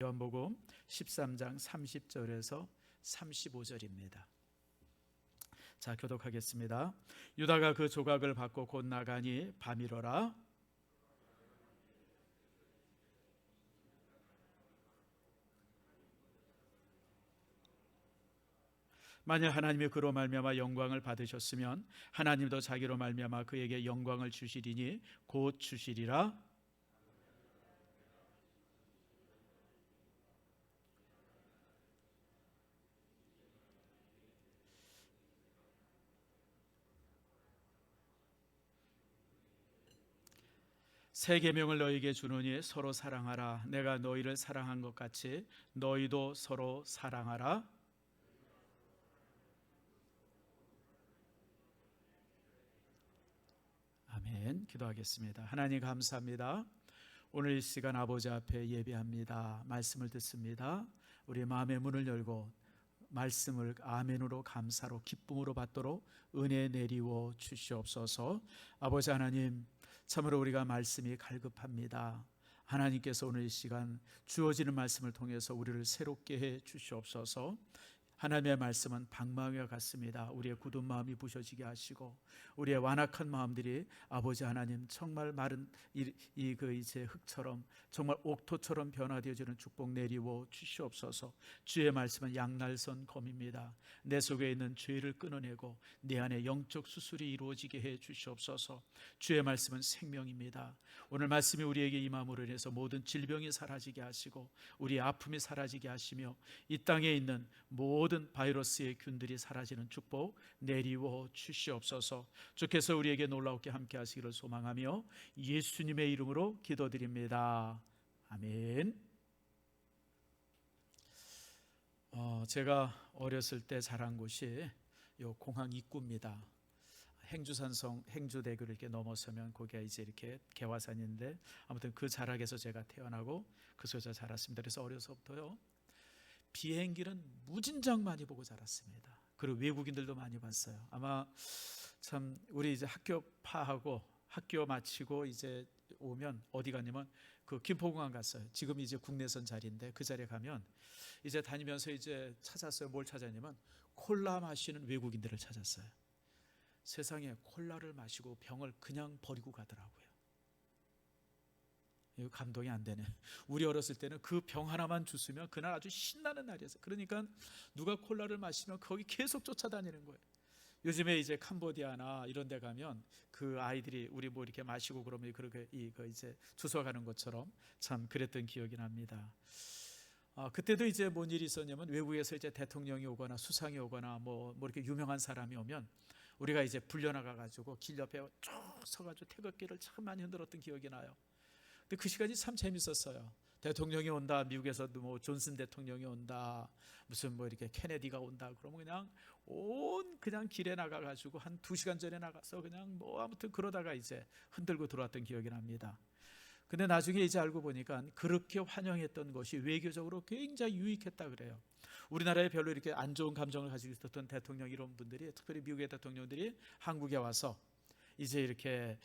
요한복음 13장 30절에서 35절입니다. 자, 교독하겠습니다. 유다가 그 조각을 받고 곧 나가니 밤이러라. 만일 하나님이 그로 말미암아 영광을 받으셨으면 하나님도 자기로 말미암아 그에게 영광을 주시리니 곧 주시리라. 새 계명을 너희에게 주노니 서로 사랑하라. 내가 너희를 사랑한 것 같이 너희도 서로 사랑하라. 아멘. 기도하겠습니다. 하나님 감사합니다. 오늘 이 시간 아버지 앞에 예배합니다. 말씀을 듣습니다. 우리 마음의 문을 열고 말씀을 아멘으로 감사로 기쁨으로 받도록 은혜 내리워 주시옵소서. 아버지 하나님, 참으로 우리가 말씀이 갈급합니다. 하나님께서 오늘 이 시간 주어지는 말씀을 통해서 우리를 새롭게 해 주시옵소서. 하나님의 말씀은 방망이와 같습니다. 우리의 굳은 마음이 부셔지게 하시고 우리의 완악한 마음들이 아버지 하나님 정말 마른 이제 흙처럼 정말 옥토처럼 변화되어지는 축복 내리워 주시옵소서. 주의 말씀은 양날선 검입니다. 내 속에 있는 죄를 끊어내고 내 안에 영적 수술이 이루어지게 해 주시옵소서. 주의 말씀은 생명입니다. 오늘 말씀이 우리에게 임함으로 인해서 모든 질병이 사라지게 하시고 우리의 아픔이 사라지게 하시며 이 땅에 있는 모든 바이러스의 균들이 사라지는 축복 내리워 주시옵소서. 주께서 우리에게 놀라우게 함께 하시기를 소망하며 예수님의 이름으로 기도드립니다. 아멘. 제가 어렸을 때 자란 곳이 요 공항 입구입니다. 행주산성 행주대교를 이렇게 넘어서면 거기가 이제 이렇게 개화산인데 아무튼 그 자락에서 제가 태어나고 그 속에서 자랐습니다. 그래서 어려서부터요 비행기는 무진장 많이 보고 자랐습니다. 그리고 외국인들도 많이 봤어요. 아마 참 우리 이제 학교 파하고 학교 마치고 이제 오면 어디 가냐면 그 김포공항 갔어요. 지금 이제 국내선 자리인데 그 자리에 가면 이제 다니면서 이제 찾았어요. 뭘 찾았냐면 콜라 마시는 외국인들을 찾았어요. 세상에 콜라를 마시고 병을 그냥 버리고 가더라고요. 이거 감동이 안 되네. 우리 어렸을 때는 그 병 하나만 주스면 그날 아주 신나는 날이었어요. 그러니까 누가 콜라를 마시면 거기 계속 쫓아다니는 거예요. 요즘에 이제 캄보디아나 이런 데 가면 그 아이들이 우리 뭐 이렇게 마시고 그러면 그렇게 이거 이제 주워가는 것처럼 참 그랬던 기억이 납니다. 그때도 이제 뭔 일이 있었냐면 외국에서 이제 대통령이 오거나 수상이 오거나 뭐 이렇게 유명한 사람이 오면 우리가 이제 불려나가 가지고 길 옆에 쭉 서가지고 태극기를 참 많이 흔들었던 기억이 나요. 근데 그 시간이 참 재밌었어요. 대통령이 온다, 미국에서도 뭐 존슨 대통령이 온다, 무슨 뭐 이렇게 케네디가 온다, 그러면 그냥 그냥 길에 나가가지고 한 2시간 전에 나가서 그냥 뭐 아무튼 그러다가 이제 흔들고 들어왔던 기억이 납니다. 근데 나중에 이제 알고 보니까 그렇게 환영했던 것이 외교적으로 굉장히 유익했다 그래요. 우리나라에 별로 이렇게 안 좋은 감정을 가지고 있었던 대통령 이런 분들이 특별히 미국의 대통령들이 한국에 와서 이제 이렇게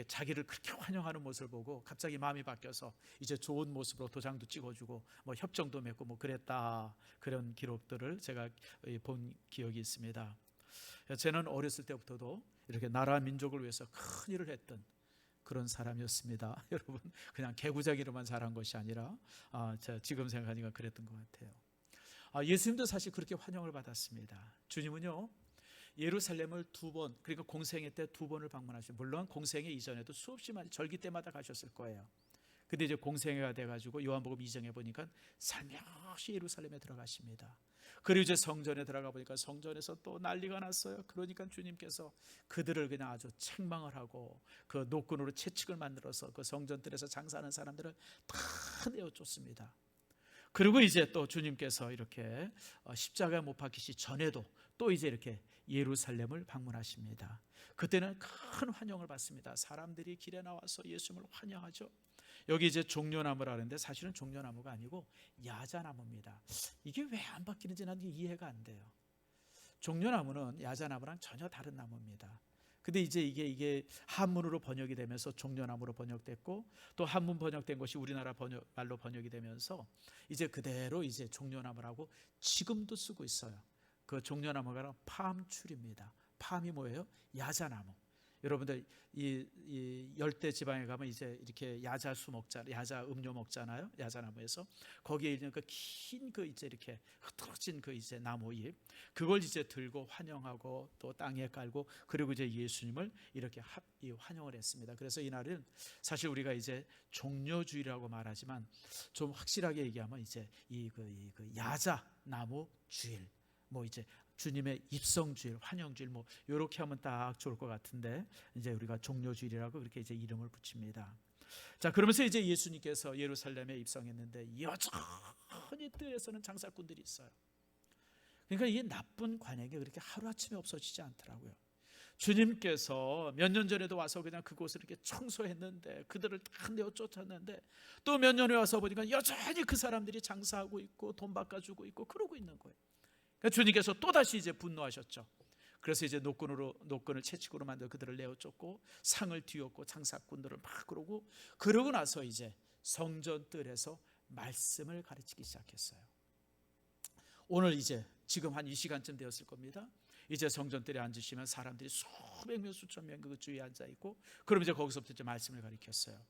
자기를 그렇게 환영하는 모습을 보고 갑자기 마음이 바뀌어서 이제 좋은 모습으로 도장도 찍어주고 뭐 협정도 맺고 뭐 그랬다, 그런 기록들을 제가 본 기억이 있습니다. 저는 어렸을 때부터도 이렇게 나라 민족을 위해서 큰 일을 했던 그런 사람이었습니다. 여러분, 그냥 개구장이로만 자란 것이 아니라 지금 생각하니까 그랬던 것 같아요. 예수님도 사실 그렇게 환영을 받았습니다. 주님은요 예루살렘을 2번, 그러니까 공생애 때 2번을 방문하셨어요. 물론 공생애 이전에도 수없이 많이 절기 때마다 가셨을 거예요. 근데 이제 공생애가 돼가지고 요한복음 2장에 보니까 살며시 예루살렘에 들어가십니다. 그리고 이제 성전에 들어가 보니까 성전에서 또 난리가 났어요. 그러니까 주님께서 그들을 그냥 아주 책망을 하고 그 노끈으로 채찍을 만들어서 그 성전들에서 장사하는 사람들을 다 내어쫓습니다. 그리고 이제 또 주님께서 이렇게 십자가에 못 박히시 전에도 또 이제 이렇게 예루살렘을 방문하십니다. 그때는 큰 환영을 받습니다. 사람들이 길에 나와서 예수님을 환영하죠. 여기 이제 종려나무라 하는데 사실은 종려나무가 아니고 야자나무입니다. 이게 왜 안 바뀌는지 난 이해가 안 돼요. 종려나무는 야자나무랑 전혀 다른 나무입니다. 근데 이제 이게 한문으로 번역이 되면서 종려나무로 번역됐고, 또 한문 번역된 것이 우리나라 말로 번역이 되면서 이제 그대로 이제 종려나무라고 지금도 쓰고 있어요. 그 종려나무가 팜출입니다. 팜이 뭐예요? 야자나무. 여러분들 이 열대 지방에 가면 이제 이렇게 야자수 야자 음료 먹잖아요. 야자나무에서 거기에 있는 그 긴 그 이제 이렇게 흐트러진 그 이제 나무잎, 그걸 이제 들고 환영하고 또 땅에 깔고, 그리고 이제 예수님을 이렇게 환영을 했습니다. 그래서 이날은 사실 우리가 이제 종려주일이라고 말하지만 좀 확실하게 얘기하면 이제 그 야자나무 주일, 뭐 이제 주님의 입성주일, 환영주일, 뭐 이렇게 하면 딱 좋을 것 같은데, 이제 우리가 종려주일이라고 그렇게 이제 이름을 붙입니다. 자, 그러면서 이제 예수님께서 예루살렘에 입성했는데 여전히 뜰에서는 장사꾼들이 있어요. 그러니까 이게 나쁜 관행이 그렇게 하루아침에 없어지지 않더라고요. 주님께서 몇 년 전에도 와서 그냥 그곳을 이렇게 청소했는데, 그들을 다 내어 쫓았는데, 또 몇 년에 와서 보니까 여전히 그 사람들이 장사하고 있고 돈 바꿔주고 있고 그러고 있는 거예요. 그러니까 주님께서 또다시 이제 분노하셨죠. 그래서 이제 노끈을 채찍으로 만들어 그들을 내어 쫓고 상을 뒤엎고 장사꾼들을 막 그러고 나서 이제 성전 뜰에서 말씀을 가르치기 시작했어요. 오늘 이제 지금 한 이 시간쯤 되었을 겁니다. 이제 성전 뜰에 앉으시면 사람들이 수백 명 수천 명 그 주위에 앉아 있고, 그럼 이제 거기서부터 이제 말씀을 가르쳤어요.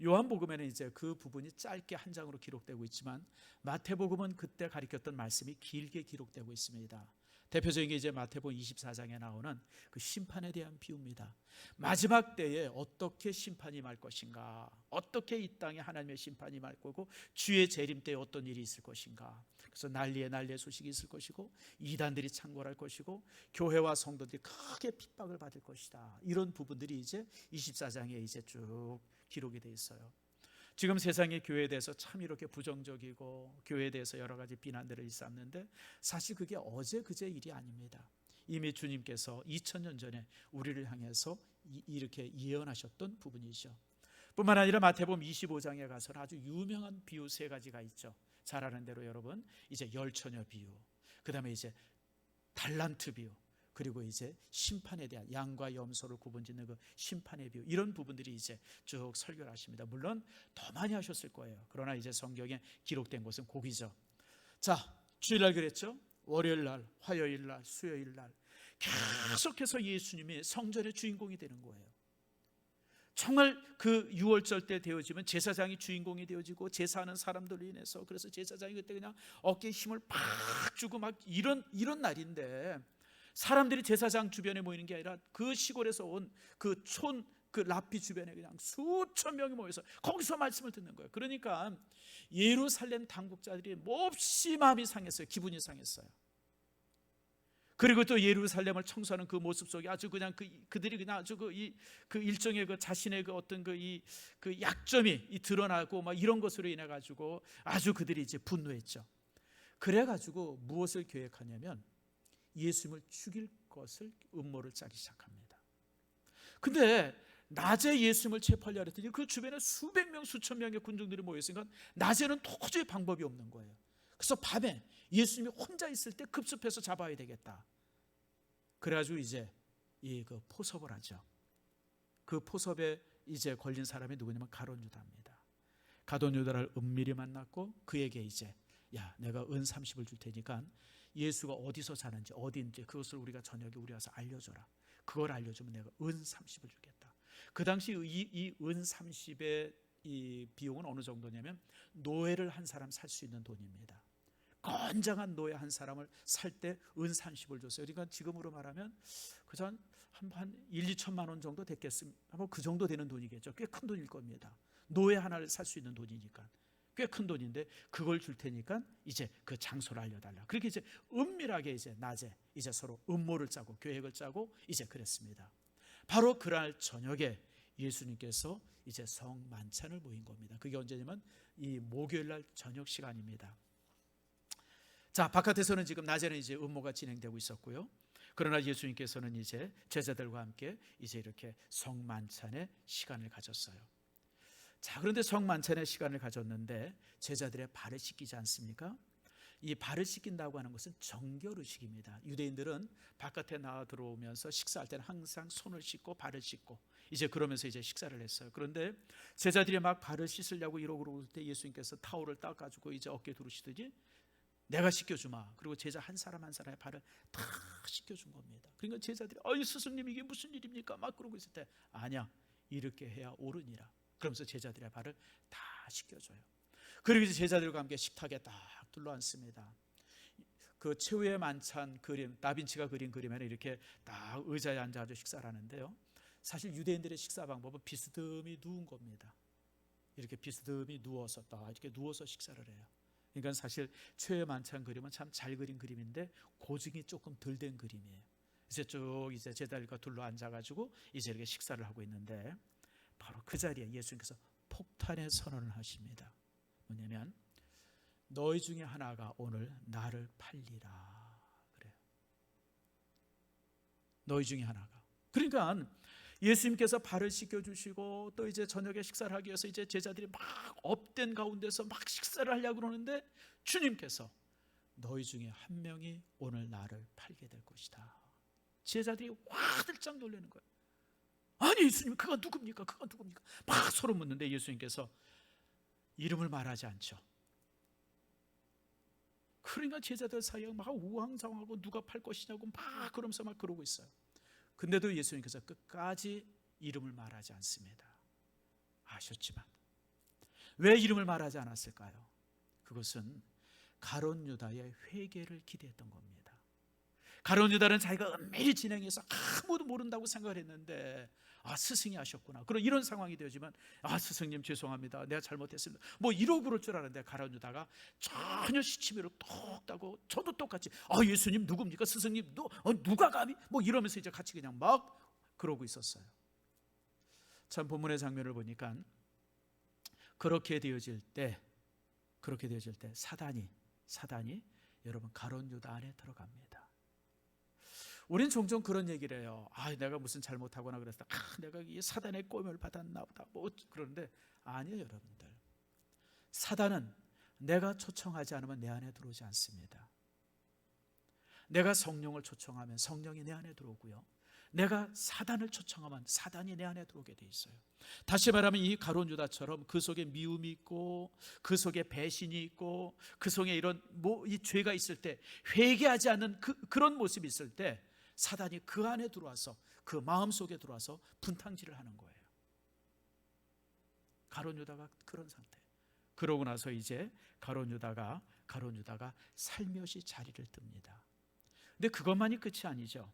요한복음에는 이제 그 부분이 짧게 한 장으로 기록되고 있지만, 마태복음은 그때 가르쳤던 말씀이 길게 기록되고 있습니다. 대표적인 게 이제 마태복음 24장에 나오는 그 심판에 대한 비유입니다. 마지막 때에 어떻게 심판이 임할 것인가, 어떻게 이 땅에 하나님의 심판이 임할 거고, 주의 재림 때에 어떤 일이 있을 것인가. 그래서 난리의 소식이 있을 것이고, 이단들이 창궐할 것이고, 교회와 성도들이 크게 핍박을 받을 것이다. 이런 부분들이 이제 24장에 이제 쭉 기록이 돼 있어요. 지금 세상의 교회에 대해서 참 이렇게 부정적이고 교회에 대해서 여러 가지 비난들을 일삼는데, 사실 그게 어제 그제 일이 아닙니다. 이미 주님께서 2000년 전에 우리를 향해서 이렇게 예언하셨던 부분이죠. 뿐만 아니라 마태복음 25장에 가서는 아주 유명한 비유 세 가지가 있죠. 잘 아는 대로 여러분, 이제 열처녀 비유, 그 다음에 이제 달란트 비유, 그리고 이제 심판에 대한 양과 염소를 구분짓는 그 심판의 비유, 이런 부분들이 이제 쭉 설교를 하십니다. 물론 더 많이 하셨을 거예요. 그러나 이제 성경에 기록된 것은 곡이죠. 자, 주일날 그랬죠. 월요일날, 화요일날, 수요일날 계속해서 예수님이 성전의 주인공이 되는 거예요. 정말 그 유월절 때 되어지면 제사장이 주인공이 되어지고, 제사하는 사람들로 인해서, 그래서 제사장이 그때 그냥 어깨에 힘을 팍 주고 막 이런 날인데, 사람들이 제사장 주변에 모이는 게 아니라 그 시골에서 온 그 그 라피 주변에 그냥 수천 명이 모여서 거기서 말씀을 듣는 거예요. 그러니까 예루살렘 당국자들이 몹시 마음이 상했어요. 기분이 상했어요. 그리고 또 예루살렘을 청소하는 그 모습 속에 아주 그냥 그들이 그냥 아주 그 일종의 그 자신의 그 어떤 그 약점이 드러나고 막 이런 것으로 인해 가지고 아주 그들이 이제 분노했죠. 그래 가지고 무엇을 계획하냐면 예수님을 죽일 것을 음모를 짜기 시작합니다. 근데 낮에 예수님을 체포하려 했더니 그 주변에 수백 명 수천 명의 군중들이 모여 있으니까 낮에는 도저히 방법이 없는 거예요. 그래서 밤에 예수님이 혼자 있을 때 급습해서 잡아야 되겠다. 그래가지고 이제 그 포섭을 하죠. 그 포섭에 이제 걸린 사람이 누구냐면 가룟 유다입니다. 가룟 유다를 은밀히 만났고 그에게 이제, 야, 내가 은 30을 줄 테니까 예수가 어디서 사는지 어디인지 그것을 우리가 저녁에 우리 와서 알려줘라. 그걸 알려주면 내가 은 30을 주겠다. 그 당시 이 은 30의 이 비용은 어느 정도냐면 노예를 한 사람 살 수 있는 돈입니다. 건장한 노예 한 사람을 살 때 은 30을 줬어요. 그러니까 지금으로 말하면 그저 한 1, 2천만 원 정도 됐겠습니다. 뭐 그 정도 되는 돈이겠죠. 꽤 큰 돈일 겁니다. 노예 하나를 살 수 있는 돈이니까 꽤 큰 돈인데, 그걸 줄 테니까 이제 그 장소를 알려달라. 그렇게 이제 은밀하게 이제 낮에 이제 서로 음모를 짜고 계획을 짜고 이제 그랬습니다. 바로 그날 저녁에 예수님께서 이제 성만찬을 모인 겁니다. 그게 언제냐면 이 목요일날 저녁 시간입니다. 자, 바깥에서는 지금 낮에는 이제 음모가 진행되고 있었고요. 그러나 예수님께서는 이제 제자들과 함께 이제 이렇게 성만찬의 시간을 가졌어요. 자, 그런데 성만찬의 시간을 가졌는데 제자들의 발을 씻기지 않습니까? 이 발을 씻긴다고 하는 것은 정결의식입니다. 유대인들은 바깥에 나와 들어오면서 식사할 때는 항상 손을 씻고 발을 씻고 이제 그러면서 이제 식사를 했어요. 그런데 제자들이 막 발을 씻으려고 이러고 그럴 때 예수님께서 타올을 닦아주고 이제 어깨에 두르시더니 내가 씻겨주마. 그리고 제자 한 사람 한 사람의 발을 다 씻겨준 겁니다. 그러니까 제자들이 아이 스승님 이게 무슨 일입니까? 막 그러고 있을 때 아니야, 이렇게 해야 옳으니라. 그러면서 제자들의 발을 다 씻겨줘요. 그리고 이제 제자들과 함께 식탁에 딱 둘러앉습니다. 그 최후의 만찬 그림, 다빈치가 그린 그림에는 이렇게 딱 의자에 앉아서 식사를 하는데요. 사실 유대인들의 식사 방법은 비스듬히 누운 겁니다. 이렇게 비스듬히 누워서 딱 이렇게 누워서 식사를 해요. 그러니까 사실 최후의 만찬 그림은 참 잘 그린 그림인데 고증이 조금 덜 된 그림이에요. 이제 쭉 이제 제자들과 둘러 앉아가지고 이제 이렇게 식사를 하고 있는데 바로 그 자리에 예수님께서 폭탄의 선언을 하십니다. 뭐냐면 너희 중에 하나가 오늘 나를 팔리라 그래요. 너희 중에 하나가. 그러니까 예수님께서 발을 씻겨주시고 또 이제 저녁에 식사를 하기 위해서 이제 제자들이 막 업된 가운데서 막 식사를 하려고 그러는데 주님께서 너희 중에 한 명이 오늘 나를 팔게 될 것이다. 제자들이 화들짝 놀라는 거예요. 아니 예수님 그가 누굽니까? 그가 누굽니까? 막 서로 묻는데 예수님께서 이름을 말하지 않죠. 그러니까 제자들 사이에 막 우왕좌왕하고 누가 팔 것이냐고 막 그러면서 막 그러고 있어요. 근데도 예수님께서 끝까지 이름을 말하지 않습니다. 아셨지만 왜 이름을 말하지 않았을까요? 그것은 가룟 유다의 회개를 기대했던 겁니다. 가룟 유다는 자기가 은밀히 진행해서 아무도 모른다고 생각을 했는데 스승이 하셨구나. 그런 이런 상황이 되지만 스승님 죄송합니다. 내가 잘못했습니다. 뭐 이러고 그럴 줄 알았는데 가룟 유다가 전혀 시치미로 톡 따고 저도 똑같이 예수님 누굽니까? 스승님 누가 감히? 뭐 이러면서 이제 같이 그냥 막 그러고 있었어요. 참 본문의 장면을 보니까 그렇게 되어질 때 사단이 여러분 가룟 유다 안에 들어갑니다. 우린 종종 그런 얘기를 해요. 내가 무슨 잘못하거나 그랬다. 내가 이 사단의 꼼을 받았나 보다. 뭐 그런데 아니에요, 여러분들. 사단은 내가 초청하지 않으면 내 안에 들어오지 않습니다. 내가 성령을 초청하면 성령이 내 안에 들어오고요. 내가 사단을 초청하면 사단이 내 안에 들어오게 돼 있어요. 다시 말하면 이 가룟 유다처럼 그 속에 미움이 있고 그 속에 배신이 있고 그 속에 이런 이 죄가 있을 때 회개하지 않는 그런 모습이 있을 때 사단이 그 안에 들어와서 그 마음 속에 들어와서 분탕질을 하는 거예요. 가룟 유다가 그런 상태. 그러고 나서 이제 가룟 유다가 살며시 자리를 뜹니다. 근데 그것만이 끝이 아니죠.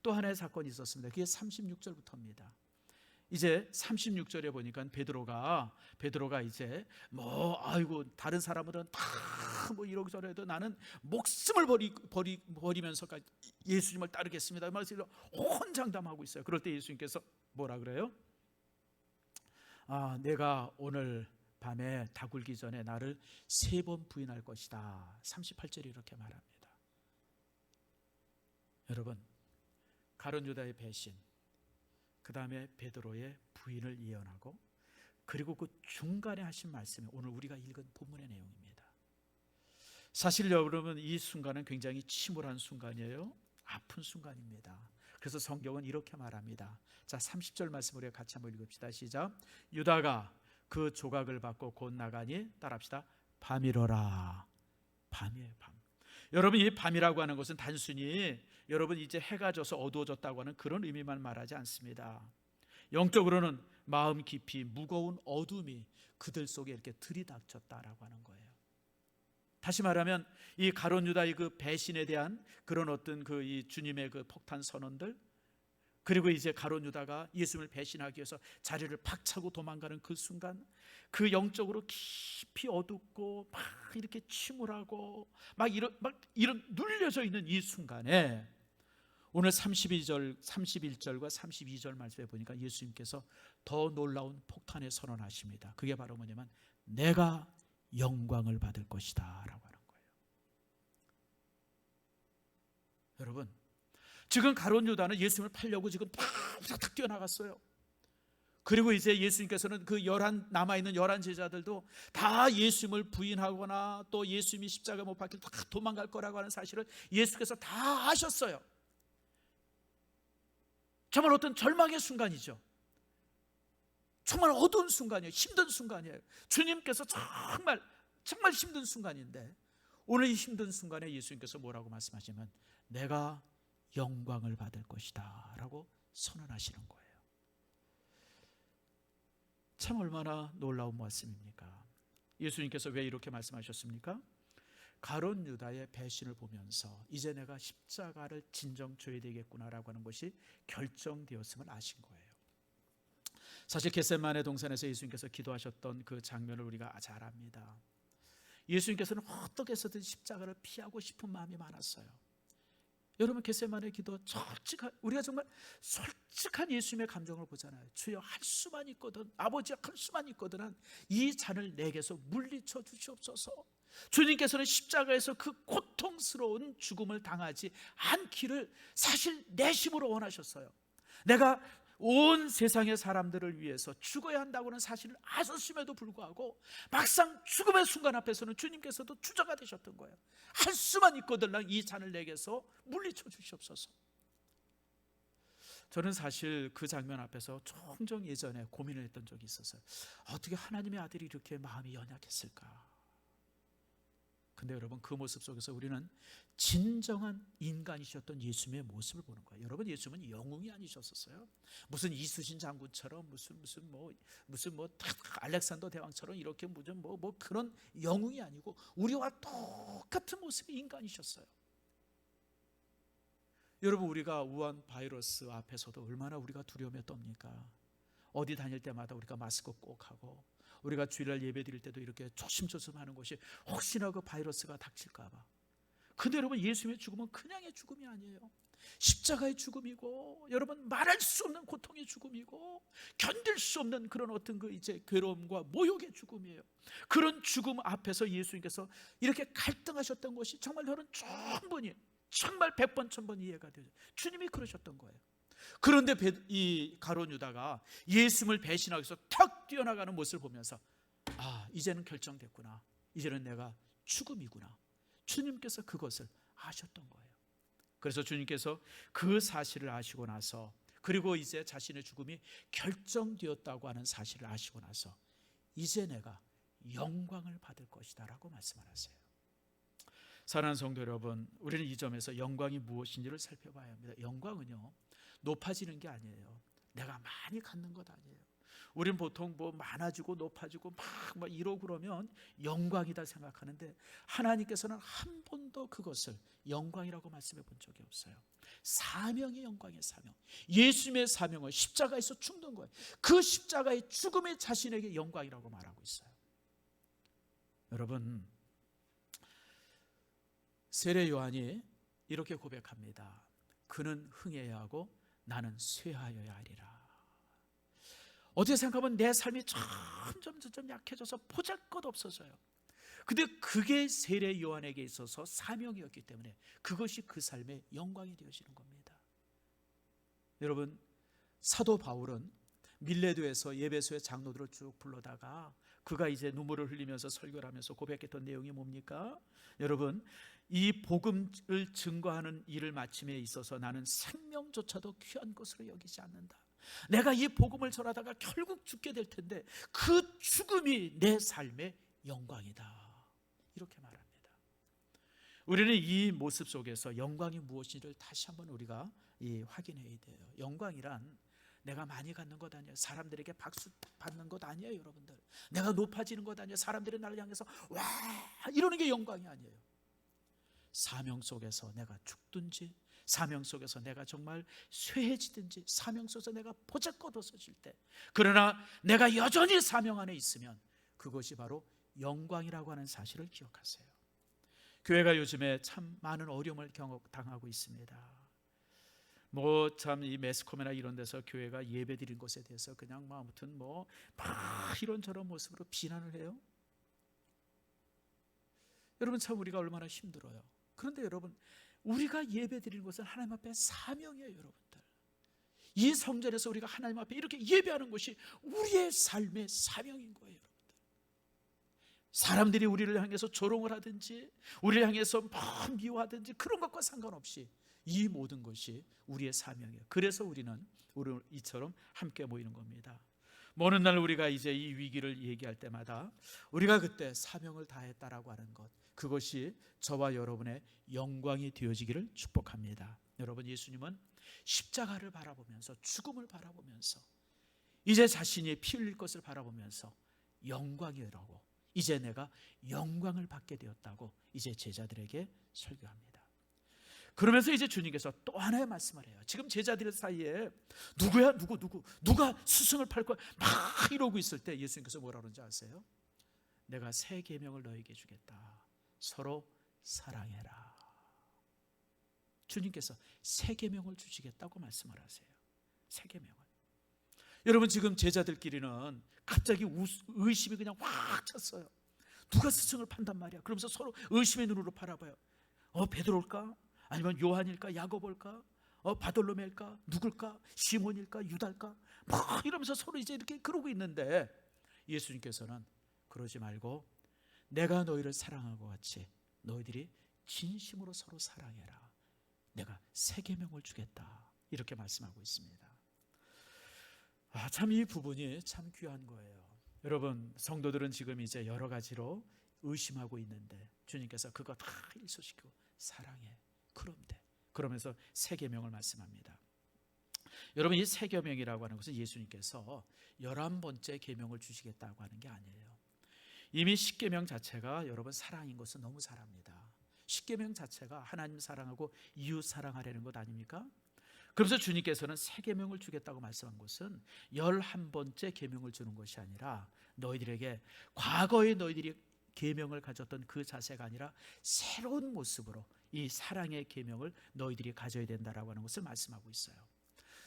또 하나의 사건이 있었습니다. 그게 36절부터입니다. 이제 36절에 보니까 베드로가 이제 다른 사람들은 다 이러저러해도 나는 목숨을 버리면서까지 예수님을 따르겠습니다. 말해서 혼장담하고 있어요. 그럴 때 예수님께서 뭐라 그래요? 내가 오늘 밤에 다 굴기 전에 나를 3번 부인할 것이다. 38절이 이렇게 말합니다. 여러분, 가룟 유다의 배신, 그 다음에 베드로의 부인을 예언하고 그리고 그 중간에 하신 말씀이 오늘 우리가 읽은 본문의 내용입니다. 사실 여러분 이 순간은 굉장히 침울한 순간이에요. 아픈 순간입니다. 그래서 성경은 이렇게 말합니다. 자, 30절 말씀 우리가 같이 한번 읽읍시다. 시작. 유다가 그 조각을 받고 곧 나가니 따라합시다. 밤이러라. 밤이에요, 밤. 여러분 이 밤이라고 하는 것은 단순히 여러분 이제 해가 져서 어두워졌다고 하는 그런 의미만 말하지 않습니다. 영적으로는 마음 깊이 무거운 어둠이 그들 속에 이렇게 들이닥쳤다라고 하는 거예요. 다시 말하면 이 가룟 유다의 그 배신에 대한 그런 어떤 이 주님의 그 폭탄 선언들, 그리고 이제 가룟 유다가 예수님을 배신하기 위해서 자리를 박차고 도망가는 그 순간, 그 영적으로 깊이 어둡고 막 이렇게 침울하고 막 이런 눌려져 있는 이 순간에 오늘 31절과 32절 말씀에 보니까 예수님께서 더 놀라운 폭탄의 선언하십니다. 그게 바로 뭐냐면 내가 영광을 받을 것이다 라고 하는 거예요. 여러분, 지금 가룟 유다는 예수님을 팔려고 지금 탁 뛰어나갔어요. 그리고 이제 예수님께서는 그 남아있는 11 제자들도 다 예수님을 부인하거나 또 예수님이 십자가 못 박힐 다 도망갈 거라고 하는 사실을 예수께서 다 아셨어요. 정말 어떤 절망의 순간이죠. 정말 어두운 순간이에요. 힘든 순간이에요. 주님께서 정말 힘든 순간인데, 오늘 이 힘든 순간에 예수님께서 뭐라고 말씀하시면 내가 영광을 받을 것이다 라고 선언하시는 거예요. 참 얼마나 놀라운 말씀입니까? 예수님께서 왜 이렇게 말씀하셨습니까? 가룟 유다의 배신을 보면서 이제 내가 십자가를 진정 져야 되겠구나라고 하는 것이 결정되었음을 아신 거예요. 사실 겟세마네 동산에서 예수님께서 기도하셨던 그 장면을 우리가 잘 압니다. 예수님께서는 어떻게 해서든 십자가를 피하고 싶은 마음이 많았어요. 여러분, 겟세마네 기도 우리가 정말 솔직한 예수님의 감정을 보잖아요. 주여, 할 수만 있거든, 아버지 할 수만 있거든 이 잔을 내게서 물리쳐 주시옵소서. 주님께서는 십자가에서 그 고통스러운 죽음을 당하지 않기를 사실 내심으로 원하셨어요. 내가 온 세상의 사람들을 위해서 죽어야 한다고는 사실을 아셨음에도 불구하고 막상 죽음의 순간 앞에서는 주님께서도 주저가 되셨던 거예요. 할 수만 있거든 이 잔을 내게서 물리쳐 주시옵소서. 저는 사실 그 장면 앞에서 종종 예전에 고민을 했던 적이 있었어요. 어떻게 하나님의 아들이 이렇게 마음이 연약했을까? 근데 여러분, 그 모습 속에서 우리는 진정한 인간이셨던 예수님의 모습을 보는 거예요. 여러분, 예수님은 영웅이 아니셨었어요. 무슨 이순신 장군처럼 무슨 알렉산더 대왕처럼 이렇게 뭐 그런 영웅이 아니고 우리와 똑같은 모습의 인간이셨어요. 여러분, 우리가 우한 바이러스 앞에서도 얼마나 우리가 두려움에 떱니까? 어디 다닐 때마다 우리가 마스크 꼭 하고, 우리가 주일날 예배 드릴 때도 이렇게 조심조심 하는 것이 혹시나 그 바이러스가 닥칠까 봐. 근데 여러분, 예수님의 죽음은 그냥의 죽음이 아니에요. 십자가의 죽음이고, 여러분, 말할 수 없는 고통의 죽음이고, 견딜 수 없는 그런 어떤 그 이제 괴로움과 모욕의 죽음이에요. 그런 죽음 앞에서 예수님께서 이렇게 갈등하셨던 것이 정말 저는 충분히 정말 100번 1000번 이해가 돼요. 주님이 그러셨던 거예요. 그런데 이 가룟 유다가 예수님을 배신하기 위해서 탁 뛰어나가는 모습을 보면서 이제는 결정됐구나, 이제는 내가 죽음이구나, 주님께서 그것을 아셨던 거예요. 그래서 주님께서 그 사실을 아시고 나서, 그리고 이제 자신의 죽음이 결정되었다고 하는 사실을 아시고 나서 이제 내가 영광을 받을 것이다 라고 말씀을 하세요. 사랑하는 성도 여러분, 우리는 이 점에서 영광이 무엇인지를 살펴봐야 합니다. 영광은요, 높아지는 게 아니에요. 내가 많이 갖는 것 아니에요. 우리는 보통 많아지고 높아지고 막 이러고 그러면 영광이다 생각하는데, 하나님께서는 한 번도 그것을 영광이라고 말씀해 본 적이 없어요. 사명의 영광의 사명, 예수님의 사명을 십자가에서 죽는 거예요. 그 십자가의 죽음이 자신에게 영광이라고 말하고 있어요. 여러분, 세례 요한이 이렇게 고백합니다. 그는 흥해야 하고 나는 쇠하여야 하리라. 어떻게 생각하면 내 삶이 점점 약해져서 보잘것없어져요. 근데 그게 세례 요한에게 있어서 사명이었기 때문에 그것이 그 삶의 영광이 되어지는 겁니다. 여러분, 사도 바울은 밀레도에서 예배소의 장로들을 쭉 불러다가 그가 이제 눈물을 흘리면서 설교를 하면서 고백했던 내용이 뭡니까? 여러분, 이 복음을 증거하는 일을 마침에 있어서 나는 생명조차도 귀한 것으로 여기지 않는다. 내가 이 복음을 전하다가 결국 죽게 될 텐데 그 죽음이 내 삶의 영광이다, 이렇게 말합니다. 우리는 이 모습 속에서 영광이 무엇인지를 다시 한번 우리가 확인해야 돼요. 영광이란 내가 많이 갖는 것 아니에요. 사람들에게 박수 받는 것 아니에요. 여러분들, 내가 높아지는 것 아니에요. 사람들이 나를 향해서 와 이러는 게 영광이 아니에요. 사명 속에서 내가 죽든지, 사명 속에서 내가 정말 쇠해지든지, 사명 속에서 내가 보잘것없어질 때, 그러나 내가 여전히 사명 안에 있으면 그것이 바로 영광이라고 하는 사실을 기억하세요. 교회가 요즘에 참 많은 어려움을 당하고 있습니다. 참 이 매스컴이나 이런 데서 교회가 예배 드린 것에 대해서 그냥 아무튼 막 이런저런 모습으로 비난을 해요. 여러분, 참 우리가 얼마나 힘들어요. 그런데 여러분, 우리가 예배 드리는 것은 하나님 앞에 사명이에요. 여러분들, 이 성전에서 우리가 하나님 앞에 이렇게 예배하는 것이 우리의 삶의 사명인 거예요. 사람들이 우리를 향해서 조롱을 하든지 우리를 향해서 미워하든지 그런 것과 상관없이 이 모든 것이 우리의 사명이에요. 그래서 우리는 이처럼 함께 모이는 겁니다. 어느 날 우리가 이제 이 위기를 얘기할 때마다 우리가 그때 사명을 다했다라고 하는 것, 그것이 저와 여러분의 영광이 되어지기를 축복합니다. 여러분, 예수님은 십자가를 바라보면서, 죽음을 바라보면서, 이제 자신이 피 흘릴 것을 바라보면서 영광이라고, 이제 내가 영광을 받게 되었다고 이제 제자들에게 설교합니다. 그러면서 이제 주님께서 또 하나의 말씀을 해요. 지금 제자들 사이에 누구야? 누가 스승을 팔 거야? 막 이러고 있을 때 예수님께서 뭐라 그러는지 아세요? 내가 새 계명을 너에게 주겠다. 서로 사랑해라. 주님께서 새 계명을 주시겠다고 말씀을 하세요. 새 계명을. 여러분, 지금 제자들끼리는 갑자기 의심이 그냥 확 찼어요. 누가 스승을 판단 말이야. 그러면서 서로 의심의 눈으로 바라봐요. 베드로일까? 아니면 요한일까? 야고보일까? 바돌로메일까? 누굴까? 시몬일까? 유다일까? 막 이러면서 서로 이제 이렇게 그러고 있는데 예수님께서는 그러지 말고 내가 너희를 사랑하고 같이 너희들이 진심으로 서로 사랑해라. 내가 새 계명을 주겠다. 이렇게 말씀하고 있습니다. 참 이 부분이 참 귀한 거예요. 여러분, 성도들은 지금 이제 여러 가지로 의심하고 있는데 주님께서 그거 다 일소시키고 사랑해. 그럼 돼. 그러면서 새 계명을 말씀합니다. 여러분, 이 새 계명이라고 하는 것은 예수님께서 11번째 계명을 주시겠다고 하는 게 아니에요. 이미 십계명 자체가 여러분 사랑인 것은 너무 잘 압니다. 십계명 자체가 하나님 사랑하고 이웃 사랑하려는 것 아닙니까? 그래서 주님께서는 새 계명을 주겠다고 말씀한 것은 11번째 계명을 주는 것이 아니라 너희들에게 과거에 너희들이 계명을 가졌던 그 자세가 아니라 새로운 모습으로 이 사랑의 계명을 너희들이 가져야 된다라고 하는 것을 말씀하고 있어요.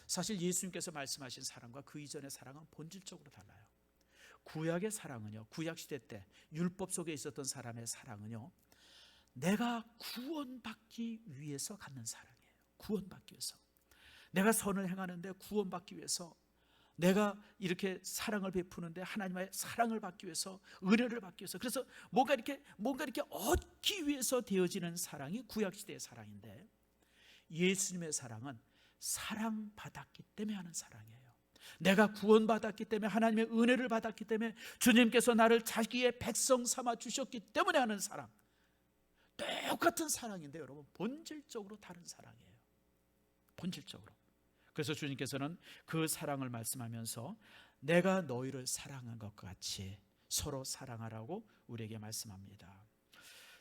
사실 예수님께서 말씀하신 사랑과 그 이전의 사랑은 본질적으로 달라요. 구약의 사랑은요, 구약시대 때 율법 속에 있었던 사람의 사랑은요, 내가 구원받기 위해서 갖는 사랑이에요. 구원받기 위해서. 내가 선을 행하는데 구원받기 위해서, 내가 이렇게 사랑을 베푸는데 하나님의 사랑을 받기 위해서, 은혜를 받기 위해서, 그래서 뭔가 이렇게 얻기 위해서 되어지는 사랑이 구약시대의 사랑인데, 예수님의 사랑은 사랑받았기 때문에 하는 사랑이에요. 내가 구원받았기 때문에, 하나님의 은혜를 받았기 때문에, 주님께서 나를 자기의 백성 삼아 주셨기 때문에 하는 사랑, 똑같은 사랑인데 여러분 본질적으로 다른 사랑이에요. 본질적으로. 그래서 주님께서는 그 사랑을 말씀하면서 내가 너희를 사랑한 것 같이 서로 사랑하라고 우리에게 말씀합니다.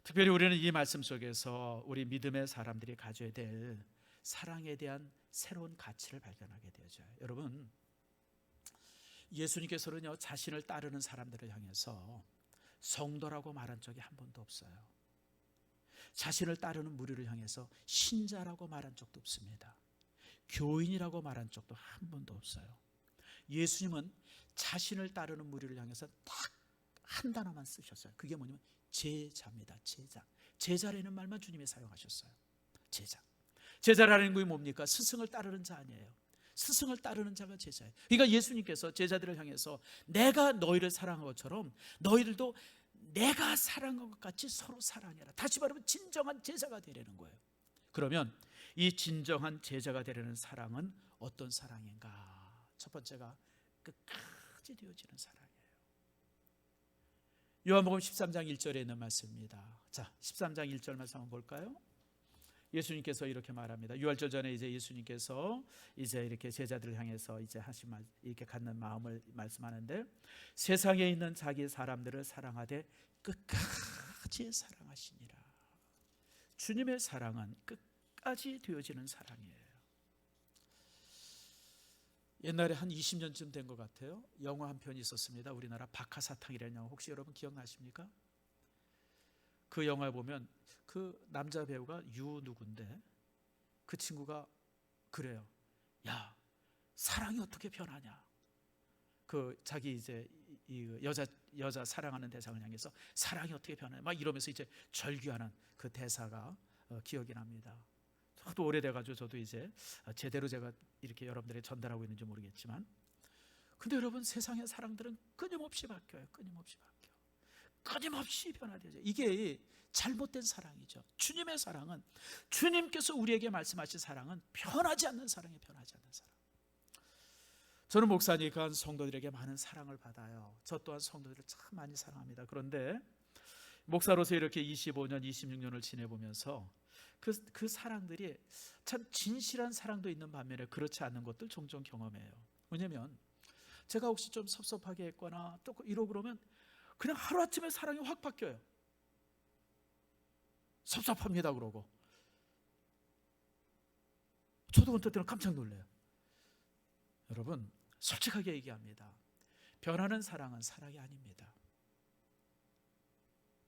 특별히 우리는 이 말씀 속에서 우리 믿음의 사람들이 가져야 될 사랑에 대한 새로운 가치를 발견하게 되어져요. 여러분, 예수님께서는요, 자신을 따르는 사람들을 향해서 성도라고 말한 적이 한 번도 없어요. 자신을 따르는 무리를 향해서 신자라고 말한 적도 없습니다. 교인이라고 말한 적도 한 번도 없어요. 예수님은 자신을 따르는 무리를 향해서 딱 한 단어만 쓰셨어요. 그게 뭐냐면 제자입니다. 제자. 제자라는 말만 주님이 사용하셨어요. 제자. 제자라는 게 뭡니까? 스승을 따르는 자 아니에요. 스승을 따르는 자가 제자예요. 그러니까 예수님께서 제자들을 향해서 내가 너희를 사랑한 것처럼 너희들도 내가 사랑한 것 같이 서로 사랑해라. 다시 말하면 진정한 제자가 되려는 거예요. 그러면 이 진정한 제자가 되려는 사랑은 어떤 사랑인가? 첫 번째가 끝까지 되어지는 사랑이에요. 요한복음 13장 1절에 있는 말씀입니다. 자, 13장 1절 말씀 한번 볼까요? 예수님께서 이렇게 말합니다. 유월절 전에 이제 예수님께서 이제 이렇게 제자들을 향해서 이제 하신 말, 이렇게 갖는 마음을 말씀하는데, 세상에 있는 자기 사람들을 사랑하되 끝까지 사랑하시니라. 주님의 사랑은 끝까지 되어지는 사랑이에요. 옛날에 한 20년쯤 된 것 같아요. 영화 한 편이 있었습니다. 우리나라 박하사탕이라는 영화, 혹시 여러분 기억나십니까? 그 영화에 보면 그 남자 배우가 누군데 그 친구가 그래요. 야, 사랑이 어떻게 변하냐? 그 자기 이제 이 여자 사랑하는 대상을 향해서 사랑이 어떻게 변하냐? 막 이러면서 이제 절규하는 그 대사가 기억이 납니다. 하도 오래돼가지고 저도 이제 제대로 제가 이렇게 여러분들에게 전달하고 있는지 모르겠지만, 근데 여러분, 세상의 사랑들은 끊임없이 바뀌어요. 끊임없이 변화되죠. 이게 잘못된 사랑이죠. 주님의 사랑은, 주님께서 우리에게 말씀하신 사랑은 변하지 않는 사랑이에요. 변하지 않는 사랑. 저는 목사니까 성도들에게 많은 사랑을 받아요. 저 또한 성도들을 참 많이 사랑합니다. 그런데 목사로서 이렇게 25년, 26년을 지내보면서 그 사랑들이 참 진실한 사랑도 있는 반면에 그렇지 않은 것들 종종 경험해요. 왜냐하면 제가 혹시 좀 섭섭하게 했거나 또 이러고 그러면 그냥 하루아침에 사랑이 확 바뀌어요. 섭섭합니다 그러고, 저도 어떨 때는 깜짝 놀라요. 여러분, 솔직하게 얘기합니다. 변하는 사랑은 사랑이 아닙니다.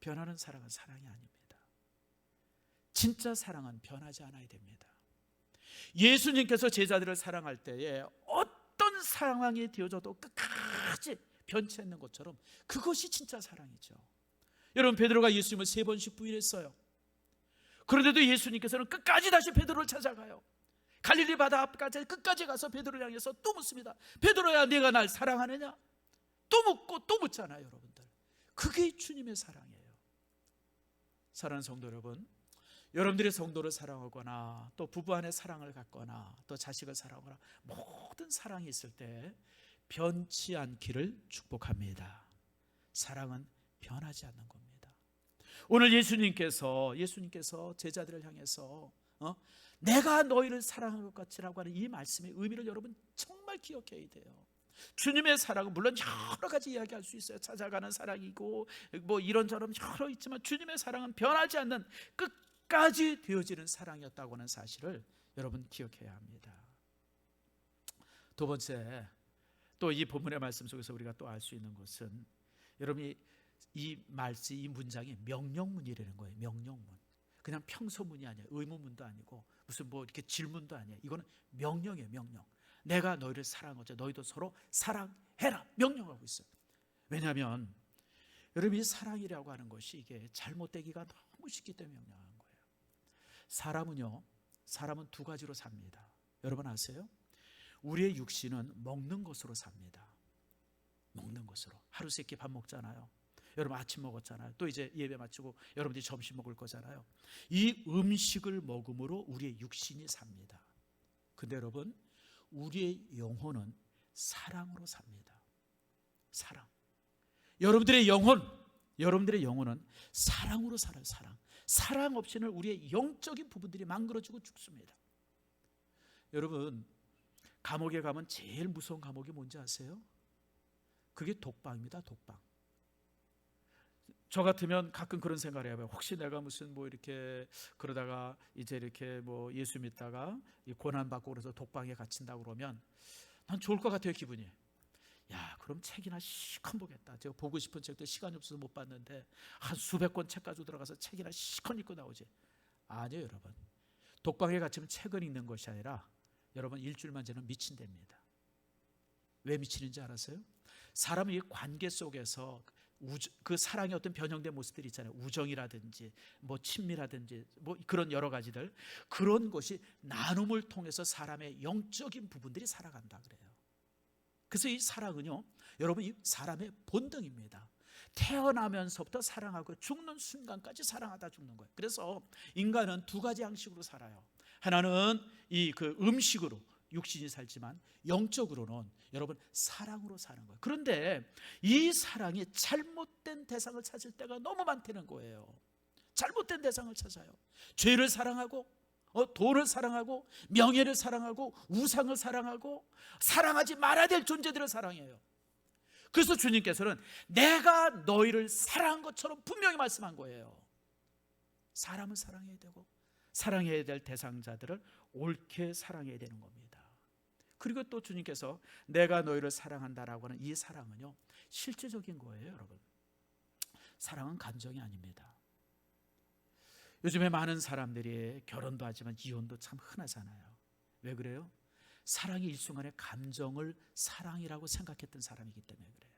변하는 사랑은 사랑이 아닙니다. 진짜 사랑은 변하지 않아야 됩니다. 예수님께서 제자들을 사랑할 때에 어떤 상황이 되어져도 끝까지 변치 않는 것처럼 그것이 진짜 사랑이죠. 여러분, 베드로가 예수님을 3번씩 부인했어요. 그런데도 예수님께서는 끝까지 다시 베드로를 찾아가요. 갈릴리 바다 앞까지 끝까지 가서 베드로를 향해서 또 묻습니다. 베드로야, 네가 날 사랑하느냐? 또 묻고 또 묻잖아요. 여러분들, 그게 주님의 사랑이에요. 사랑하는 성도 여러분, 여러분들이 성도를 사랑하거나 또 부부 안에 사랑을 갖거나 또 자식을 사랑하거나 모든 사랑이 있을 때 변치 않기를 축복합니다. 사랑은 변하지 않는 겁니다. 오늘 예수님께서 제자들을 향해서 내가 너희를 사랑한 것 같이라고 하는 이 말씀의 의미를 여러분 정말 기억해야 돼요. 주님의 사랑은 물론 여러 가지 이야기할 수 있어요. 찾아가는 사랑이고 뭐 이런저런 여러 있지만, 주님의 사랑은 변하지 않는 끝까지 되어지는 사랑이었다고 하는 사실을 여러분 기억해야 합니다. 두 번째, 또 이 본문의 말씀 속에서 우리가 또 알 수 있는 것은, 여러분이 이 말씀, 이 문장이 명령문이라는 거예요. 명령문. 그냥 평소문이 아니에요. 의문문도 아니고 무슨 뭐 이렇게 질문도 아니에요. 이거는 명령이에요. 명령. 내가 너희를 사랑한 것처럼 너희도 서로 사랑해라. 명령하고 있어요. 왜냐하면 여러분, 이 사랑이라고 하는 것이 이게 잘못되기가 너무 쉽기 때문에 명령하는 거예요. 사람은 두 가지로 삽니다. 여러분 아세요? 우리의 육신은 먹는 것으로 삽니다. 먹는 것으로. 하루 세 끼 밥 먹잖아요. 여러분 아침 먹었잖아요. 또 이제 예배 마치고 여러분들이 점심 먹을 거잖아요. 이 음식을 먹음으로 우리의 육신이 삽니다. 근데 여러분, 우리의 영혼은 사랑으로 삽니다. 사랑. 여러분들의 영혼은 사랑으로 살아요. 사랑 없이는 우리의 영적인 부분들이 망가져지고 죽습니다. 여러분, 감옥에 가면 제일 무서운 감옥이 뭔지 아세요? 그게 독방입니다. 독방. 저 같으면 가끔 그런 생각을 해요. 혹시 내가 무슨 뭐 이렇게 그러다가 이제 이렇게 뭐 예수 믿다가 고난 받고 그래서 독방에 갇힌다 그러면 난 좋을 것 같아요. 기분이. 야, 그럼 책이나 시컷 보겠다. 제가 보고 싶은 책도 시간이 없어서 못 봤는데 한 수백 권 책 가지고 들어가서 책이나 시컷 읽고 나오지. 아니요, 여러분. 독방에 갇히면 책을 읽는 것이 아니라 여러분, 일주일만 지나면 미친답니다. 왜 미치는지 알았어요? 사람이 관계 속에서 그 사랑의 어떤 변형된 모습들이 있잖아요. 우정이라든지 뭐 친밀하든지 뭐 그런 여러 가지들, 그런 것이 나눔을 통해서 사람의 영적인 부분들이 살아간다 그래요. 그래서 이 사랑은요, 여러분, 이 사람의 본능입니다. 태어나면서부터 사랑하고 죽는 순간까지 사랑하다 죽는 거예요. 그래서 인간은 두 가지 양식으로 살아요. 하나는 이 그 음식으로 육신이 살지만, 영적으로는 여러분 사랑으로 사는 거예요. 그런데 이 사랑이 잘못된 대상을 찾을 때가 너무 많다는 거예요. 잘못된 대상을 찾아요. 죄를 사랑하고 돈을 사랑하고 명예를 사랑하고 우상을 사랑하고 사랑하지 말아야 될 존재들을 사랑해요. 그래서 주님께서는 내가 너희를 사랑한 것처럼 분명히 말씀한 거예요. 사람을 사랑해야 되고 사랑해야 될 대상자들을 옳게 사랑해야 되는 겁니다. 그리고 또 주님께서 내가 너희를 사랑한다라고 하는 이 사랑은요, 실제적인 거예요. 여러분, 사랑은 감정이 아닙니다. 요즘에 많은 사람들이 결혼도 하지만 이혼도 참 흔하잖아요. 왜 그래요? 사랑이 일순간에 감정을 사랑이라고 생각했던 사람이기 때문에 그래요.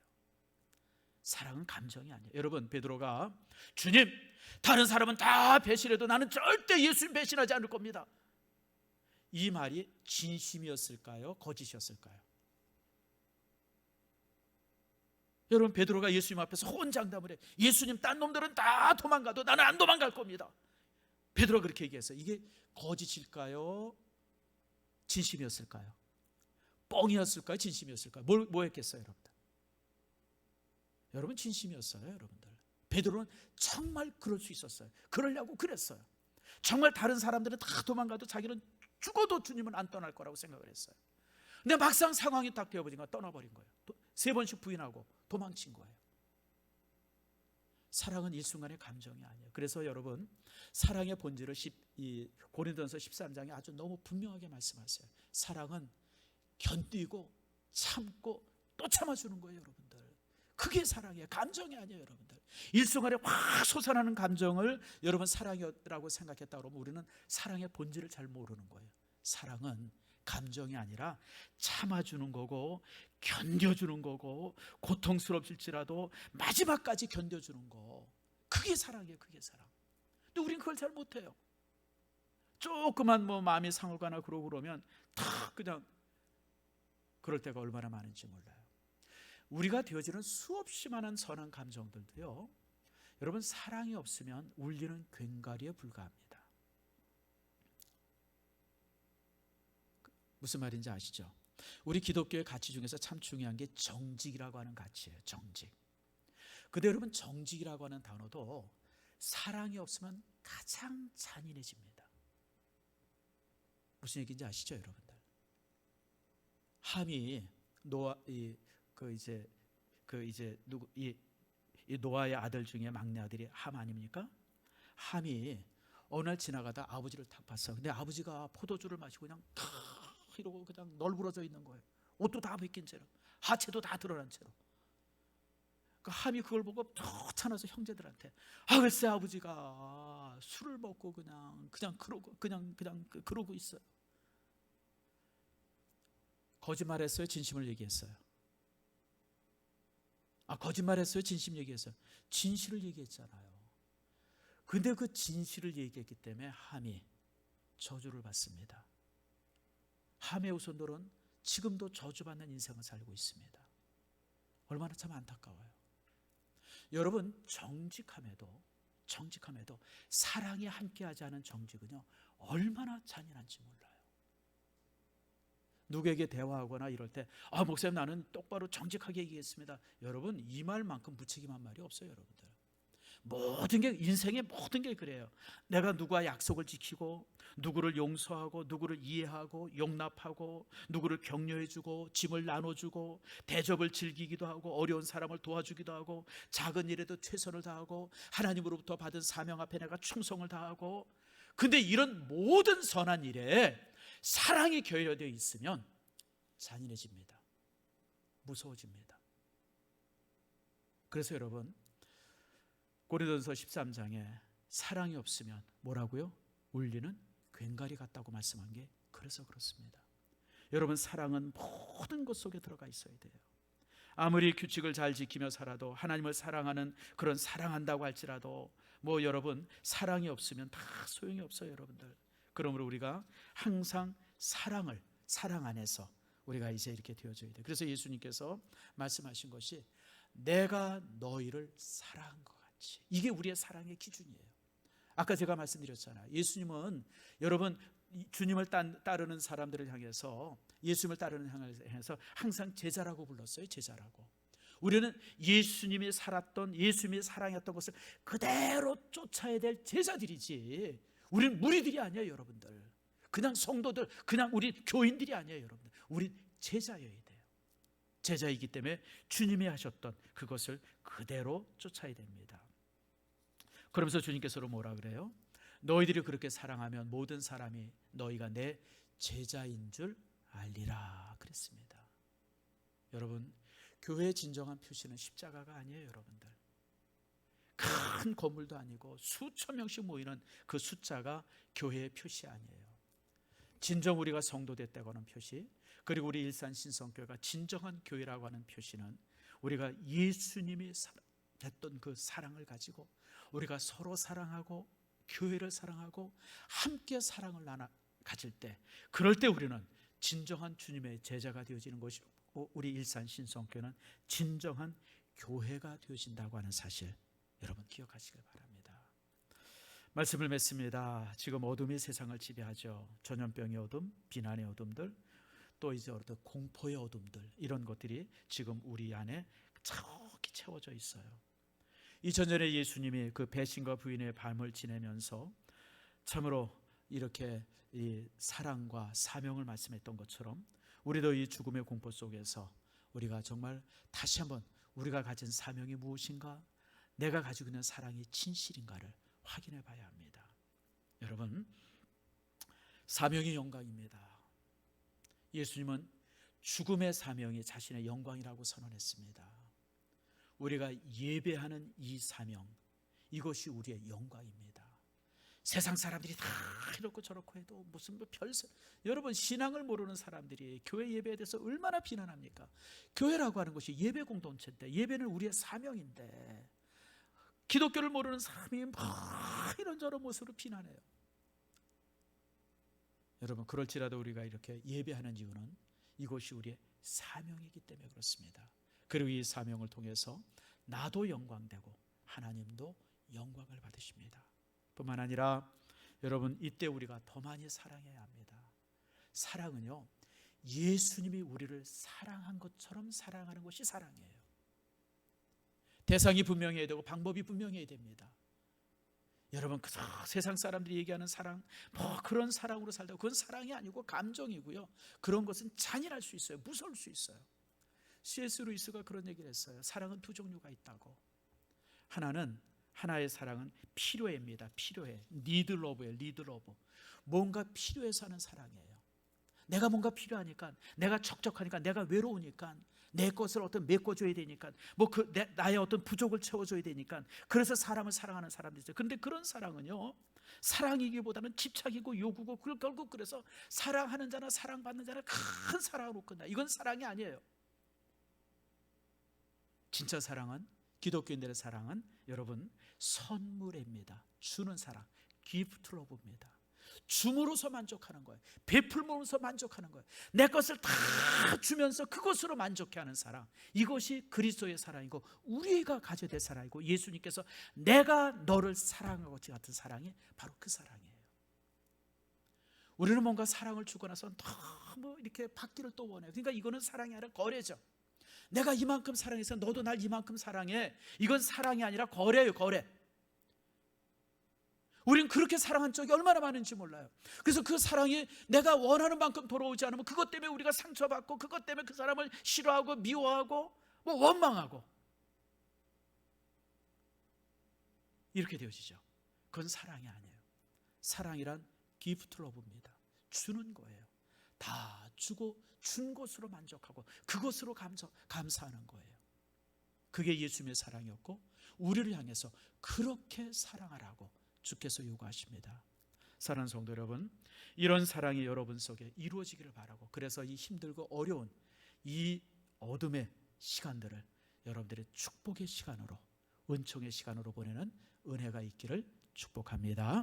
사랑은 감정이 아니에요. 여러분, 베드로가 주님, 다른 사람은 다 배신해도 나는 절대 예수님 배신하지 않을 겁니다. 이 말이 진심이었을까요? 거짓이었을까요? 여러분, 베드로가 예수님 앞에서 호언장담을 해. 예수님, 딴 놈들은 다 도망가도 나는 안 도망갈 겁니다. 베드로가 그렇게 얘기했어요. 이게 거짓일까요? 진심이었을까요? 뻥이었을까요? 진심이었을까요? 뭐 했겠어요, 여러분들? 여러분, 진심이었어요, 여러분들. 베드로는 정말 그럴 수 있었어요. 그러려고 그랬어요. 정말 다른 사람들은 다 도망가도 자기는 죽어도 주님은 안 떠날 거라고 생각을 했어요. 근데 막상 상황이 딱 되어버린 거야. 떠나버린 거예요. 3번씩 부인하고 도망친 거예요. 사랑은 일순간의 감정이 아니에요. 그래서 여러분, 사랑의 본질을 고린도전서 13장에 아주 너무 분명하게 말씀하세요. 사랑은 견디고 참고 또 참아주는 거예요, 여러분들. 그게 사랑이에요. 감정이 아니에요, 여러분들. 일순간에 확 솟아나는 감정을 여러분 사랑이라고 생각했다 그러면 우리는 사랑의 본질을 잘 모르는 거예요. 사랑은 감정이 아니라 참아주는 거고, 견뎌주는 거고, 고통스럽실지라도 마지막까지 견뎌주는 거. 그게 사랑이에요. 그게 사랑. 근데 우린 그걸 잘 못해요. 조그만 마음이 상하거나 그러고 그러면 다 그냥 그럴 때가 얼마나 많은지 몰라요. 우리가 되어지는 수없이 많은 선한 감정들도요, 여러분, 사랑이 없으면 울리는 괭과리에 불과합니다. 무슨 말인지 아시죠? 우리 기독교의 가치 중에서 참 중요한 게 정직이라고 하는 가치예요. 정직. 근데 여러분, 정직이라고 하는 단어도 사랑이 없으면 가장 잔인해집니다. 무슨 얘기인지 아시죠, 여러분들? 함이 노아의 아들 중에 막내 아들이 함 아닙니까? 함이 어느 날 지나가다 아버지를 탁 봤어. 근데 아버지가 포도주를 마시고 그냥 이러고 그냥 널브러져 있는 거예요. 옷도 다 벗긴 채로, 하체도 다 드러난 채로. 그 함이 그걸 보고 툭 쳐나서 형제들한테, 글쎄 아버지가 술을 먹고 그냥 그러고 있어요. 거짓말했어요? 진심을 얘기했어요? 거짓말했어요? 진심 얘기했어요? 진실을 얘기했잖아요. 근데 그 진실을 얘기했기 때문에 함이 저주를 받습니다. 함의 후손들은 지금도 저주받는 인생을 살고 있습니다. 얼마나 참 안타까워요. 여러분, 정직함에도 사랑이 함께하지 않은 정직은요, 얼마나 잔인한지 몰라요. 누구에게 대화하거나 이럴 때, 목사님, 나는 똑바로 정직하게 얘기했습니다. 여러분, 이 말만큼 무책임한 말이 없어요, 여러분들. 모든 게, 인생의 모든 게 그래요. 내가 누구와 약속을 지키고, 누구를 용서하고, 누구를 이해하고, 용납하고, 누구를 격려해주고, 짐을 나눠주고, 대접을 즐기기도 하고, 어려운 사람을 도와주기도 하고, 작은 일에도 최선을 다하고, 하나님으로부터 받은 사명 앞에 내가 충성을 다하고. 근데 이런 모든 선한 일에 사랑이 결여되어 있으면 잔인해집니다. 무서워집니다. 그래서 여러분, 고린도전서 13장에 사랑이 없으면 뭐라고요? 울리는 괭과리 같다고 말씀한 게 그래서 그렇습니다. 여러분, 사랑은 모든 것 속에 들어가 있어야 돼요. 아무리 규칙을 잘 지키며 살아도, 하나님을 사랑하는 그런 사랑한다고 할지라도 여러분, 사랑이 없으면 다 소용이 없어요, 여러분들. 그러므로 우리가 항상 사랑 안에서 우리가 이제 이렇게 되어져야 돼요. 그래서 예수님께서 말씀하신 것이 내가 너희를 사랑한 것 같이, 이게 우리의 사랑의 기준이에요. 아까 제가 말씀드렸잖아요. 예수님은 여러분, 주님을 따르는 사람들을 향해서, 예수님을 따르는 향해서 항상 제자라고 불렀어요. 제자라고. 우리는 예수님이 살았던, 예수님이 사랑했던 것을 그대로 쫓아야 될 제자들이지, 우리는 무리들이 아니에요, 여러분들. 그냥 성도들, 그냥 우리 교인들이 아니에요, 여러분들. 우린 제자여야 돼요. 제자이기 때문에 주님이 하셨던 그것을 그대로 쫓아야 됩니다. 그러면서 주님께서 뭐라 그래요? 너희들이 그렇게 사랑하면 모든 사람이 너희가 내 제자인 줄 알리라 그랬습니다. 여러분, 교회의 진정한 표시는 십자가가 아니에요, 여러분들. 큰 건물도 아니고 수천 명씩 모이는 그 숫자가 교회의 표시 아니에요. 진정 우리가 성도 됐다고 하는 표시, 그리고 우리 일산 신성교회가 진정한 교회라고 하는 표시는 우리가 예수님이 했던 그 사랑을 가지고 우리가 서로 사랑하고 교회를 사랑하고 함께 사랑을 가질 때, 그럴 때 우리는 진정한 주님의 제자가 되어지는 것이고, 우리 일산 신성교회는 진정한 교회가 되어진다고 하는 사실, 여러분 기억하시길 바랍니다. 말씀을 맺습니다. 지금 어둠이 세상을 지배하죠. 전염병의 어둠, 비난의 어둠들, 또 이제 어떤 공포의 어둠들, 이런 것들이 지금 우리 안에 저기 채워져 있어요. 2000년 전에 예수님이 그 배신과 부인의 밤을 지내면서 참으로 이렇게 이 사랑과 사명을 말씀했던 것처럼, 우리도 이 죽음의 공포 속에서 우리가 정말 다시 한번 우리가 가진 사명이 무엇인가, 내가 가지고 있는 사랑이 진실인가를 확인해 봐야 합니다. 여러분, 사명이 영광입니다. 예수님은 죽음의 사명이 자신의 영광이라고 선언했습니다. 우리가 예배하는 이 사명, 이것이 우리의 영광입니다. 세상 사람들이 다 이렇고 저렇고 해도 무슨 별세, 여러분 신앙을 모르는 사람들이 교회 예배에 대해서 얼마나 비난합니까? 교회라고 하는 것이 예배 공동체인데, 예배는 우리의 사명인데, 기독교를 모르는 사람이 막 이런저런 모습으로 비난해요. 여러분, 그럴지라도 우리가 이렇게 예배하는 이유는 이것이 우리의 사명이기 때문에 그렇습니다. 그리고 이 사명을 통해서 나도 영광되고 하나님도 영광을 받으십니다. 뿐만 아니라 여러분, 이때 우리가 더 많이 사랑해야 합니다. 사랑은요, 예수님이 우리를 사랑한 것처럼 사랑하는 것이 사랑이에요. 대상이 분명해야 되고 방법이 분명해야 됩니다. 여러분, 그 세상 사람들이 얘기하는 사랑, 그런 사랑으로 살다, 그건 사랑이 아니고 감정이고요. 그런 것은 잔인할 수 있어요. 무서울 수 있어요. C.S. 루이스가 그런 얘기를 했어요. 사랑은 두 종류가 있다고. 하나의 사랑은 필요해입니다. 필요해. need love예요. need love. 뭔가 필요해서 하는 사랑이에요. 내가 뭔가 필요하니까, 내가 적적하니까, 내가 외로우니까, 내 것을 어떤 메꿔줘야 되니까, 나의 어떤 부족을 채워줘야 되니까, 그래서 사람을 사랑하는 사람들이 있어요. 그런데 그런 사랑은요, 사랑이기보다는 집착이고 요구고, 결국 그래서 사랑하는 자나 사랑받는 자는 큰 사랑으로 끝나. 이건 사랑이 아니에요. 진짜 사랑은, 기독교인들의 사랑은 여러분 선물입니다. 주는 사랑, 기프트 러브입니다. 줌으로서 만족하는 거예요. 베풀면서 만족하는 거예요. 내 것을 다 주면서 그것으로 만족해하는 사랑, 이것이 그리스도의 사랑이고 우리가 가져야 될 사랑이고, 예수님께서 내가 너를 사랑한 것 같은 사랑이 바로 그 사랑이에요. 우리는 뭔가 사랑을 주고 나서 너무 이렇게 받기를 또 원해요. 그러니까 이거는 사랑이 아니라 거래죠. 내가 이만큼 사랑해서 너도 날 이만큼 사랑해. 이건 사랑이 아니라 거래예요, 거래. 우린 그렇게 사랑한 적이 얼마나 많은지 몰라요. 그래서 그 사랑이 내가 원하는 만큼 돌아오지 않으면 그것 때문에 우리가 상처받고, 그것 때문에 그 사람을 싫어하고 미워하고 원망하고 이렇게 되어지죠. 그건 사랑이 아니에요. 사랑이란 기프트 러브입니다. 주는 거예요. 다 주고 준 것으로 만족하고 그것으로 감사하는 거예요. 그게 예수님의 사랑이었고, 우리를 향해서 그렇게 사랑하라고 주께서 요구하십니다. 사랑하는 성도 여러분, 이런 사랑이 여러분 속에 이루어지기를 바라고, 그래서 이 힘들고 어려운 이 어둠의 시간들을 여러분들의 축복의 시간으로, 은총의 시간으로 보내는 은혜가 있기를 축복합니다.